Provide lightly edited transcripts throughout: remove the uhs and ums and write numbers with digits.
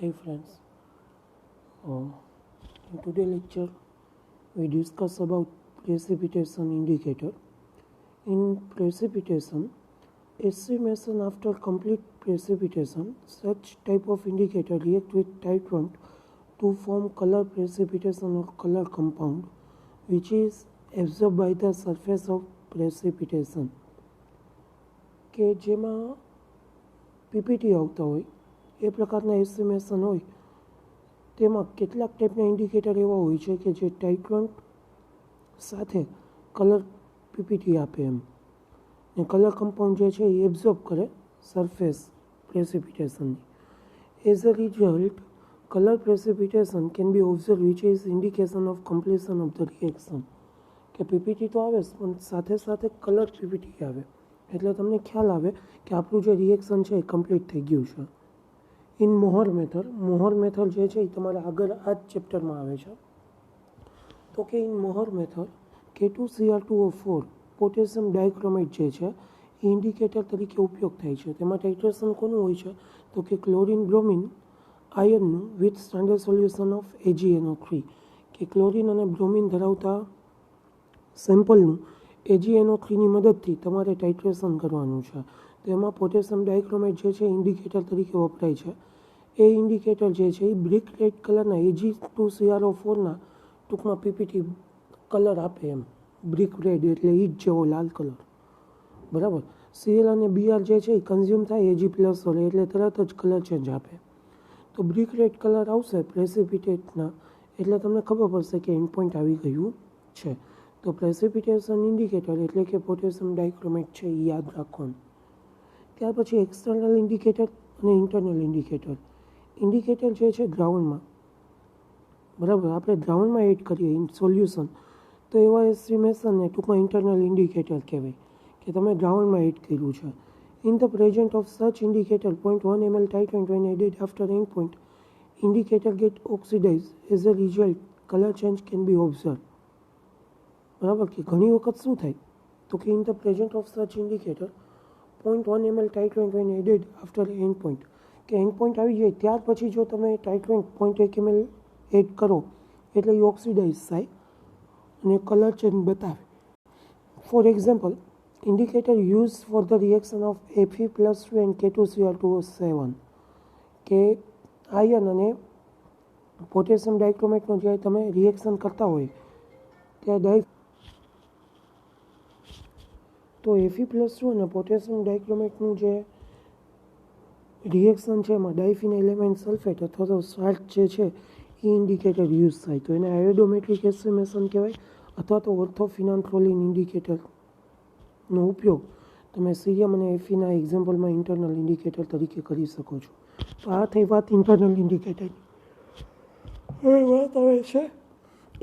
Hi friends, in today's lecture we discuss about precipitation indicator. In precipitation, estimation after complete precipitation, such type of indicator react with titration to form color precipitation or color compound which is absorbed by the surface of precipitation. કે જેમાં PPT આવતા હોય એ પ્રકારના estimation હોય તેમાં કેટલાક ટાઈપના indicator એવા હોય છે કે જે ટાઇટ્રન્ટ સાથે કલર પીપીટી આપે એમ ને કલર કમ્પાઉન્ડ જે છે એ એબ્ઝોર્બ કરે સરફેસ પ્રેસિપિટેશનની. As a result colour precipitation can be observe which is indication of completion of the reaction. કે પીપીટી તો આવે પણ સાથે સાથે કલર પીપીટી આવે એટલે તમને ખ્યાલ આવે કે આપણું જે રિએક્શન છે એ કમ્પ્લીટ થઈ ગયું છે. ઇન મોહર મેથડ જે છે એ તમારે આગળ આ જ ચેપ્ટરમાં આવે છે. તો કે in Mohr method K2Cr2O4 potassium dichromate જે છે એ ઇન્ડિકેટર તરીકે ઉપયોગ થાય છે. તેમાં ટાઇટ્રેશન કોનું હોય છે તો કે ક્લોરિન બ્રોમિન આયનનું with standard solution of AgNO3 કે ક્લોરિન અને બ્રોમિન ધરાવતા સેમ્પલનું AgNO3ની મદદથી તમારે ટાઇટ્રેશન કરવાનું છે. તો એમાં પોટેશિયમ ડાયક્રોમેટ જે છે ઇન્ડિકેટર તરીકે વપરાય છે. એ ઇન્ડિકેટર જે છે એ બ્રિક રેડ કલરના Ag2CrO4ના ટૂંકમાં પીપીટી કલર આપે એમ. બ્રિક રેડ એટલે ઈ જ જેવો લાલ કલર, બરાબર. Cl અને Br જે છે એ કન્ઝ્યુમ થાય Ag પ્લસ વડે એટલે તરત જ કલર ચેન્જ આપે. તો બ્રિક રેડ કલર આવશે પ્રેસિપિટેટના એટલે તમને ખબર પડશે કે એન્ડ પોઈન્ટ આવી ગયું છે. તો પ્રેસિપિટેશન ઇન્ડિકેટર એટલે કે પોટેશિયમ ડાયક્રોમેટ છે એ યાદ રાખવાનું. ત્યાર પછી એક્સટર્નલ ઇન્ડિકેટર અને ઇન્ટરનલ ઇન્ડિકેટર. ઇન્ડિકેટર જે છે ગ્રાઉન્ડમાં, બરાબર, આપણે ગ્રાઉન્ડમાં એડ કરીએ ઇન સોલ્યુશન તો એવા એસ્ટિમેશનને ટૂંકમાં ઇન્ટરનલ ઇન્ડિકેટર કહેવાય કે તમે ગ્રાઉન્ડમાં એડ કર્યું છે. ઇન ધ પ્રેઝન્ટ ઓફ સચ indicator 0.1 ml titrant when added after end point indicator get oxidized as a result color change can be observed. બરાબર. કે ઘણી વખત શું થાય તો કે ઇન ધ પ્રેઝન્ટ ઓફ સચ indicator 0.1 ml titrant when added after end point કે એન્ડ પોઈન્ટ આવી જાય ત્યાર પછી જો તમે ટાઇટ્રન્ટ 0.1 ml એડ કરો એટલે એ ઓક્સિડાઇઝ થાય અને કલર ચેન્જ બતાવે. For example, indicator use for the reaction of Fe+2 and K2Cr2O7 કે આયન અને પોટેશિયમ ડાયક્રોમેટનું જ્યારે તમે રિએક્શન કરતા હોય ત્યારે તો Fe+2 અને પોટેશિયમ ડાયક્રોમેટનું જે રિએક્શન છે એમાં ડાયફિનાઇલ એલેમેન્ટ સલ્ફેટ અથવા તો સાલ્ટ જે છે એ ઇન્ડિકેટર યુઝ થાય તો એને આયોડોમેટ્રિક એસ્ટિમેશન કહેવાય અથવા તો ઓર્થોફિનાન્થ્રોલિન ઇન્ડિકેટરનો ઉપયોગ તમે સીરિયમ અને એફીના એક્ઝામ્પલમાં ઇન્ટરનલ ઇન્ડિકેટર તરીકે કરી શકો છો. તો આ થઈ વાત ઇન્ટરનલ ઇન્ડિકેટર. હવે વાત આવે છે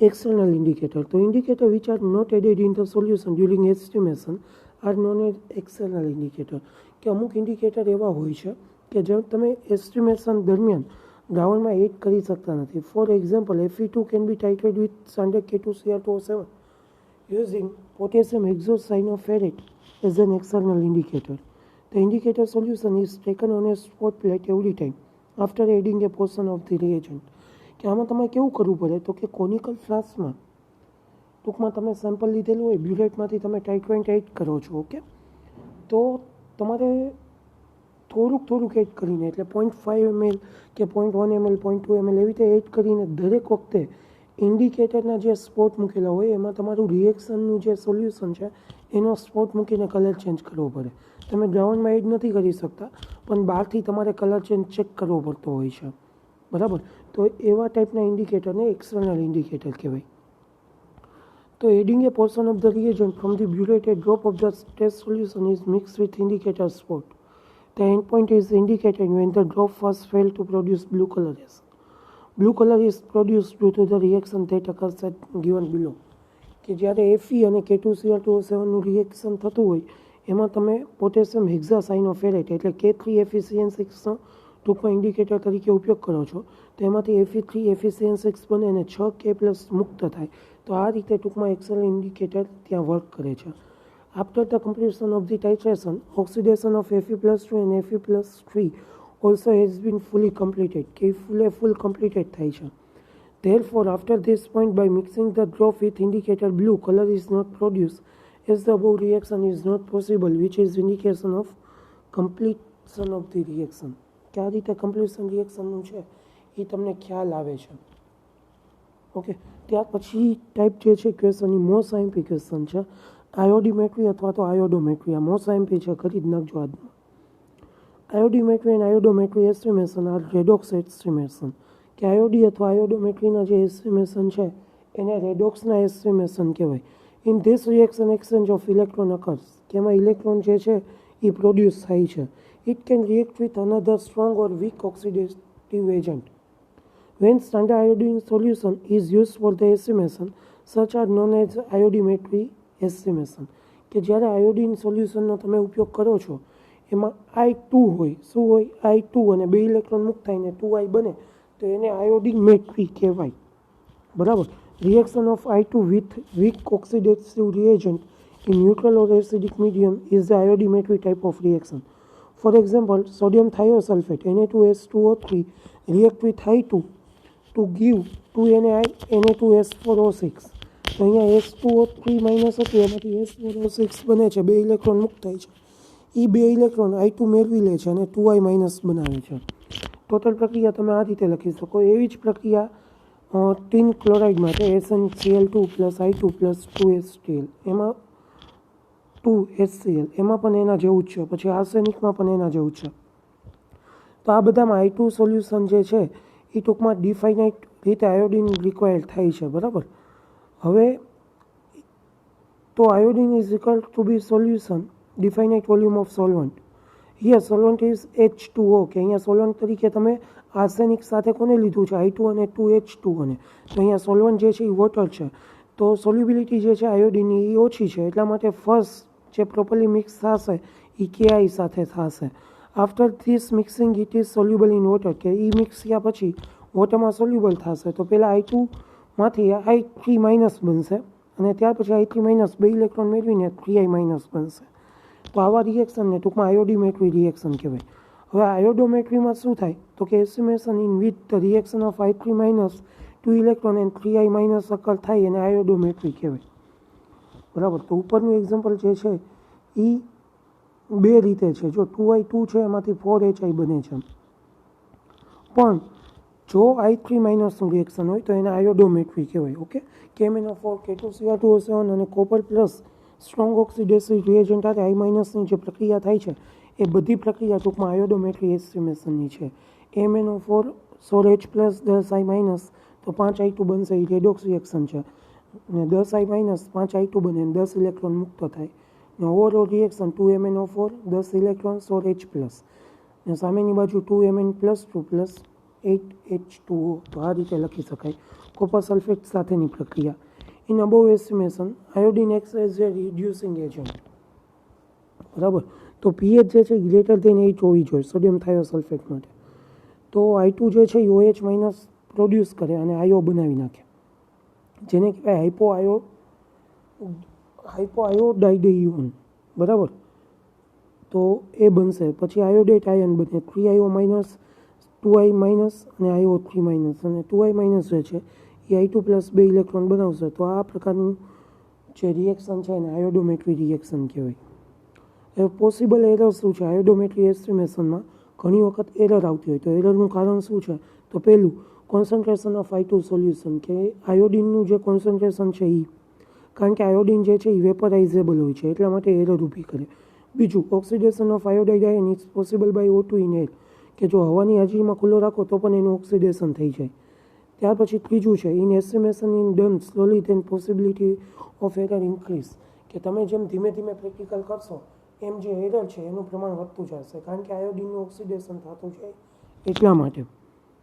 એક્સટર્નલ ઇન્ડિકેટર. તો indicator which are not added in the solution during estimation are known as external indicator. કે અમુક ઇન્ડિકેટર એવા હોય છે કે જે તમે એસ્ટિમેશન દરમિયાન ગ્રાઉન્ડમાં એડ કરી શકતા નથી. For example, Fe2 can be titrated with standard K2Cr2O7 using potassium hexocyanoferrate as an external indicator. The indicator solution is taken on a spot plate every time after adding a portion of the reagent. કે આમાં તમારે કેવું કરવું પડે તો કે conical ફ્લાસ્કમાં ટૂંકમાં તમે સેમ્પલ લીધેલું હોય બ્યુરેટમાંથી તમે ટાઇટ્રન્ટ એડ કરો છો, ઓકે, તો તમારે થોડુંક એડ કરીને એટલે 0.5 ml કે 0.1 ml 0.2 ml એવી રીતે એડ કરીને દરેક વખતે ઇન્ડિકેટરના જે સ્પોટ મૂકેલા હોય એમાં તમારું રિએક્શનનું જે સોલ્યુશન છે એનો સ્પોટ મૂકીને કલર ચેન્જ કરવો પડે. તમે ગ્રાઉન્ડમાં એડ નથી કરી શકતા પણ બહારથી તમારે કલર ચેન્જ ચેક કરવો પડતો હોય છે, બરાબર. તો એવા ટાઈપના ઇન્ડિકેટરને એક્સટર્નલ ઇન્ડિકેટર કહેવાય. તો adding a portion of the reagent from the burette a drop of the test solution is mixed with indicator spot. The endpoint is indicated when the drop first failed to produce blue color. Blue color is produced due to the reaction that occurs at given below. કે જ્યારે Fe અને K2Cr2O7નું reaction થતું હોય એમાં તમે potassium હેક્ઝાસાયનોફેરેટ એટલે K3FeCN6નો ટૂંકમાં indicator તરીકે ઉપયોગ કરો છો તો એમાંથી Fe3FeCN6 બને અને 6K+ મુક્ત થાય. તો આ રીતે ટૂંકમાં એક્સટર્નલ ઇન્ડિકેટર ત્યાં વર્ક કરે છે. After the completion of the titration, oxidation of Fe+2 and Fe+3 also has been fully completed, કે full completed થાય છે. Therefore, after this point, by mixing the drop with indicator blue, color is not produced as the above reaction is not possible, which is indication of completion of the reaction. કે આ રીતે completion રિએક્શનનું છે એ તમને ખ્યાલ આવે છે. Okay, ત્યાર પછી ટાઈપ જે છે ક્વેશ્ચનની મોસ્ટ આઈએમપી ક્વેશ્ચન છે આયોડીમેટ્રી અથવા તો આયોડોમેટ્રી. આ મોસ્ટ આઈએમપી છે, કરી જ નાખજો આજમાં. Iodimetry and iodometry estimation are redox estimation. કે આયોડી અથવા આયોડોમેટ્રીના જે એસ્ટિમેશન છે એને રેડોક્સના એસ્ટિમેશન કહેવાય. In this reaction exchange of electron occurs, કે એમાં ઇલેક્ટ્રોન જે છે એ પ્રોડ્યુસ થાય છે. It can react with another strong or weak oxidative agent. When standard iodine solution is used for the estimation, such are known as iodimetry estimation. કે જ્યારે iodine સોલ્યુશનનો તમે ઉપયોગ કરો છો એમાં I2 હોય, શું હોય? I2, અને બે ઇલેક્ટ્રોન મુક્ત થઈને 2I બને તો એને આયોડિમેટ્રી કહેવાય. બરાબર. Reaction of I2 with weak oxidative reagent in neutral or acidic medium is the iodimetry type of reaction. For example, sodium thiosulfate Na2S2O3 react with I2 to give 2NaI Na2S4O6. તો અહીંયા S2O3 minus હતું એમાંથી S4O6 બને છે, બે electron મુક્ત થાય છે. એ બે ઇલેક્ટ્રોન I2 મેળવી લે છે અને 2I માઇનસ બનાવે છે. ટોટલ પ્રક્રિયા તમે આ રીતે લખી શકો. એવી જ પ્રક્રિયા ટીન ક્લોરાઇડ માટે SnCl2 plus I2 plus 2HCl, એમાં 2HCl, એમાં પણ એના જેવું જ છે. પછી આર્સેનિકમાં પણ એના જેવું જ છે. તો આ બધામાં I2 સોલ્યુશન જે છે એ ટૂંકમાં ડિફાઇનાઇટ રીતે આયોડિન રિક્વાયર્ડ થાય છે. બરાબર. હવે તો iodine is equal to be solution definite volume of solvent. Here solvent is H2O, કે અહીંયા સોલ્વન્ટ તરીકે તમે આર્સેનિક સાથે કોને લીધું છે? I2 અને 2H2O ને. તો અહીંયા સોલ્વન્ટ જે છે એ વોટર છે. તો સોલ્યુબિલિટી જે છે આયોડિનની એ ઓછી છે, એટલા માટે ફર્સ્ટ જે પ્રોપરલી મિક્સ થશે એ KI સાથે થશે. After this mixing it is soluble in water, કે એ મિક્સ થયા પછી વોટરમાં સોલ્યુબલ થશે. તો પહેલાં I2માંથી I3 માઇનસ બનશે અને ત્યાર પછી I3 માઇનસ બે ઇલેક્ટ્રોન મેળવીને 3I માઇનસ બનશે. તો આવા રિએક્શનને ટૂંકમાં આયોડીમેટ્રી રિએક્શન કહેવાય. હવે આયોડોમેટ્રીમાં શું થાય? તો કે estimation in with the reaction of I3 minus 2 electron and 3I minus અકર થાય એને આયોડોમેટ્રી કહેવાય. બરાબર. તો ઉપરનું એક્ઝામ્પલ જે છે એ બે રીતે છે. જો 2I2 છે એમાંથી 4HI બને છે, પણ જો I3 માઇનસનું રિએક્શન હોય તો એને આયોડોમેટ્રી કહેવાય. ઓકે. KMnO4, K2Cr2O7 અને copper plus strong oxidative reagent સાથે I માઇનસની જે પ્રક્રિયા થાય છે એ બધી પ્રક્રિયા ટૂંકમાં આયોડોમેટ્રી એસ્ટિમેશનની છે. MnO4 16H plus 10I minus તો 5I2 બનશે, એ રેડોક્સ રિએક્શન છે. અને 10I માઇનસ 5I2 બને અને 10 ઇલેક્ટ્રોન મુક્ત થાય. ને overall reaction 2MnO4 10 electron 16H plus, ને સામેની બાજુ 2Mn પ્લસ 2 પ્લસ 8H2O. તો આ રીતે લખી શકાય કોપર સલ્ફેટ સાથેની પ્રક્રિયા. In above estimation iodine x as a reducing agent. બરાબર. તો pH જે છે ગ્રેટર દેન 8 હોવી જોઈએ સોડિયમ થાયોસલ્ફેટ માટે. તો I2 જે છે એ OH માઇનસ પ્રોડ્યુસ કરે અને આયો બનાવી નાખે, જેને કહેવાય હાઇપોઆયોડાઇડ ઇયોન. બરાબર. તો એ બનશે. પછી આયોડેટ આયન બને 3IO માઇનસ 2I માઇનસ અને IO3 માઇનસ, અને 2I માઇનસ જે છે એ I2 પ્લસ બે ઇલેક્ટ્રોન બનાવશે. તો આ પ્રકારનું જે રિએક્શન છે એને આયોડોમેટ્રી રિએક્શન કહેવાય. હવે પોસિબલ એરર શું છે? આયોડોમેટ્રી એસ્ટિમેશનમાં ઘણી વખત એરર આવતી હોય. તો એરરનું કારણ શું છે? તો પહેલું કોન્સન્ટ્રેશન ઓફ I2 સોલ્યુશન, કે આયોડિનનું જે કોન્સન્ટ્રેશન છે એ, કારણ કે આયોડિન જે છે એ વેપરાઇઝેબલ હોય છે એટલા માટે એરર ઊભી કરે. બીજું oxidation of iodide ion is possible by O2 in air, કે જો હવાની હાજરીમાં ખુલ્લો રાખો તો પણ એનું ઓક્સિડેશન થઈ જાય. ત્યાર પછી ત્રીજું છે in estimation in done slowly then possibility of error increase, કે તમે જેમ ધીમે ધીમે પ્રેક્ટિકલ કરશો એમ જે એરર છે એનું પ્રમાણ વધતું જશે, કારણ કે આયોડિનનું ઓક્સિડેશન થતું જાય એટલા માટે.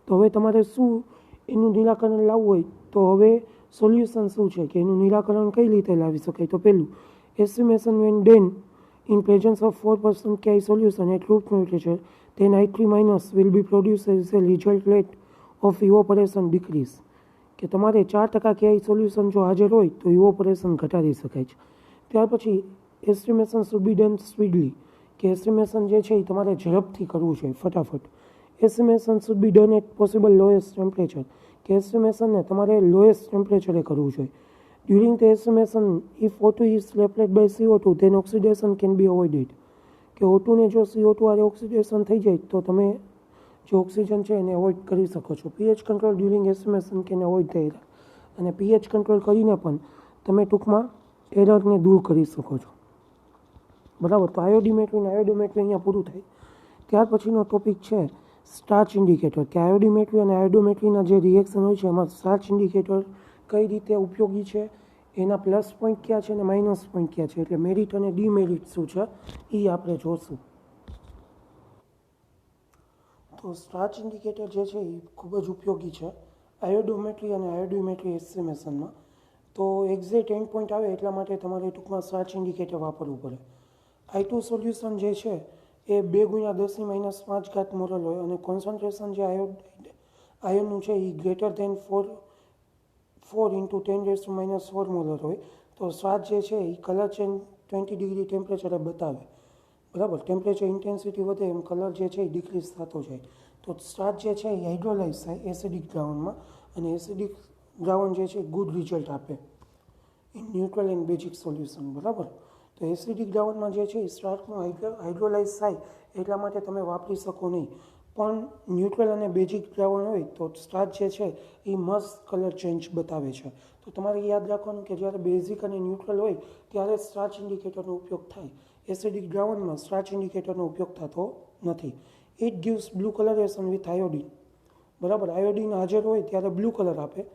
તો હવે તમારે શું એનું નિરાકરણ લાવવું હોય તો હવે સોલ્યુશન શું છે કે એનું નિરાકરણ કઈ રીતે લાવી શકાય? તો પહેલું estimation when done in presence of 4% Ki solution at room temperature, then I3 minus will be produced as a result rate of evaporation decrease. કે તમારે 4% Ki સોલ્યુશન જો હાજર હોય તો ઇવોપરેશન ઘટાડી શકાય છે. ત્યાર પછી estimation should be done speedly, કે એસ્ટિમેશન જે છે એ તમારે ઝડપથી કરવું જોઈએ, ફટાફટ. Estimation should be done at possible lowest temperature, કે એસ્ટિમેશનને તમારે લોએસ્ટ ટેમ્પરેચરે કરવું જોઈએ. During the estimation if O2 is replaced by CO2 then oxidation can be avoided, કે O2 ને જો CO2 આરે ઓક્સિડેશન થઈ જાય તો તમે જે ઓક્સિજન છે એને અવોઇડ કરી શકો છો. PH control during estimation can avoid the error, અને પીએચ કંટ્રોલ કરીને પણ તમે ટૂંકમાં એરરને દૂર કરી શકો છો. બરાબર. તો આયોડોમેટ્રી અહીંયા પૂરું થાય. ત્યાર પછીનો ટોપિક છે સ્ટાર્ચ ઇન્ડિકેટર, કે આયોડોમેટ્રી અને આયોડોમેટ્રીના જે રિએક્શન હોય છે એમાં સ્ટાર્ચ ઇન્ડિકેટર કઈ રીતે ઉપયોગી છે, એના પ્લસ પોઈન્ટ ક્યાં છે અને માઇનસ પોઈન્ટ ક્યાં છે, એટલે મેરિટ અને ડીમેરિટ શું છે એ આપણે જોશું. તો સ્ટાર્ચ ઇન્ડિકેટર જે છે એ ખૂબ જ ઉપયોગી છે આયોડોમેટ્રી અને આયોડોમેટ્રી એસ્ટિમેશનમાં. તો એક્ઝેક્ટ એન્ડ પોઈન્ટ આવે એટલા માટે તમારે ટૂંકમાં સ્ટાર્ચ ઇન્ડિકેટર વાપરવું પડે. I2 સોલ્યુશન જે છે એ 2 × 10⁻5 મોરલ હોય અને કોન્સન્ટ્રેશન જે આયનનું છે એ ગ્રેટર ધેન 4 × 10⁻⁴ મોલર હોય. તો સ્ટાર્ચ જે છે એ કલર ચેન્જ 20 ડિગ્રી ટેમ્પરેચરે બતાવે. બરાબર. ટેમ્પરેચર ઇન્ટેન્સિટી વધે એમ કલર જે છે એ ડિક્રીઝ થતો જાય. તો સ્ટાર્ચ જે છે એ હાઇડ્રોલાઇઝ થાય એસિડિક દ્રાવણમાં, અને એસિડિક દ્રાવણ જે છે એ ગુડ રિઝલ્ટ આપે in neutral and basic solution. બરાબર. તો એસિડિક દ્રાવણમાં જે છે એ સ્ટાર્ચનું હાઇડ્રોલાઇઝ થાય એટલા માટે તમે વાપરી શકો નહીં. પણ ન્યુટ્રલ અને બેઝિક દ્રાવણ હોય તો સ્ટાર્ચ જે છે એ મસ્ત કલર ચેન્જ બતાવે છે. તો તમારે યાદ રાખવાનું કે જ્યારે બેઝિક અને ન્યુટ્રલ હોય ત્યારે સ્ટાર્ચ ઇન્ડિકેટરનો ઉપયોગ થાય. એસિડિક દ્રાવણમાં સ્ટાર્ચ ઇન્ડિકેટરનો ઉપયોગ થતો નથી. It gives blue colouration with iodine. બરાબર. આયોડિન હાજર હોય ત્યારે બ્લુ કલર આપે.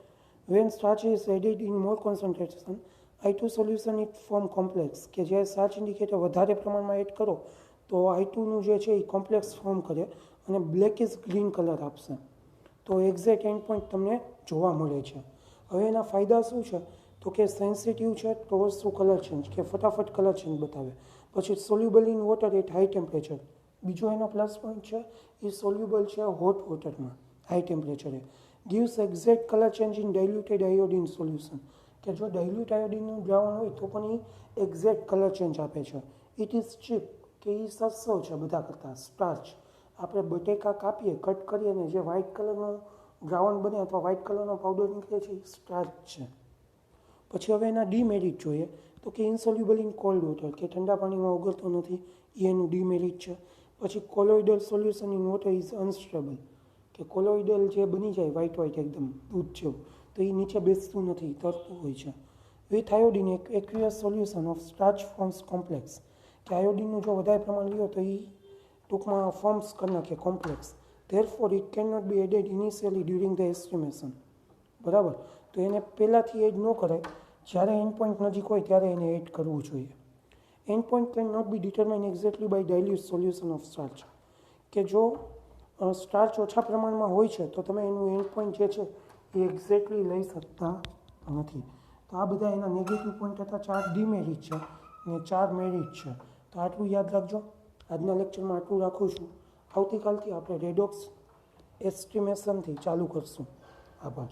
When starch is added in more concentration I2 solution it form complex, કે જ્યારે સ્ટાર્ચ ઇન્ડિકેટર વધારે પ્રમાણમાં એડ કરો તો I2નું જે છે એ કોમ્પ્લેક્સ ફોર્મ કરે અને બ્લેકિશ ગ્રીન કલર આપશે. તો એક્ઝેક્ટ એન્ડ પોઈન્ટ તમને જોવા મળે છે. હવે એના ફાયદા શું છે, તો કે સેન્સિટિવ છે ટુવર્ડ્સ કલર ચેન્જ, કે ફટાફટ કલર ચેન્જ બતાવે. પછી soluble in water at high temperature. બીજો એનો પ્લસ પોઈન્ટ છે એ સોલ્યુબલ છે હોટ વોટરમાં હાઈ ટેમ્પરેચરે. Gives exact colour change in diluted iodine solution, કે જો ડાયલ્યુટ આયોડિનનું દ્રાવણ હોય તો પણ એ એક્ઝેક્ટ કલર ચેન્જ આપે છે. ઇટ ઇઝ ચીપ, કે એ સસ્તો છે બધા કરતાં. સ્ટાર્ચ આપણે બટેકા કાપીએ, કટ કરીએ અને જે વ્હાઇટ કલરનું દ્રાવણ બને અથવા વ્હાઇટ કલરનો પાવડર નીકળે છે એ સ્ટાર્ચ છે. પછી હવે એના ડીમેરિટ જોઈએ તો કે ઇન્સોલ્યુબલ ઇન કોલ્ડ વોટર, કે ઠંડા પાણીમાં ઓગળતો નથી, એ એનું ડીમેરિટ છે. પછી colloidal solution in water is unstable, કે કોલોઇડલ જે બની જાય વ્હાઇટ એકદમ દૂધ જેવું, તો એ નીચે બેસતું નથી, તરતું હોય છે. With iodine aqueous solution of starch forms complex, કે આયોડિનનું જો વધારે પ્રમાણ લ્યો તો એ ટૂંકમાં ફોર્મ્સ કરી નાખે complex. Therefore it can not be added initially during the estimation. બરાબર. તો એને પહેલાંથી એડ ન કરાય, જ્યારે એન્ડ પોઈન્ટ નજીક હોય ત્યારે એને એડ કરવું જોઈએ. End point can not be determine exactly by dilute solution of starch, કે જો સ્ટાર્ચ ઓછા પ્રમાણમાં હોય છે તો તમે એનું એન્ડ પોઈન્ટ જે છે એ એક્ઝેક્ટલી લઈ શકતા નથી. તો આ બધા એના નેગેટિવ પોઈન્ટ હતા. 4 ડીમેરિટ છે અને 4 મેરિટ છે. તો આટલું યાદ રાખજો. આજના લેક્ચરમાં આટલું રાખું છું. આવતીકાલથી આપણે રેડોક્સ એસ્ટિમેશનથી ચાલુ કરશું. આભાર.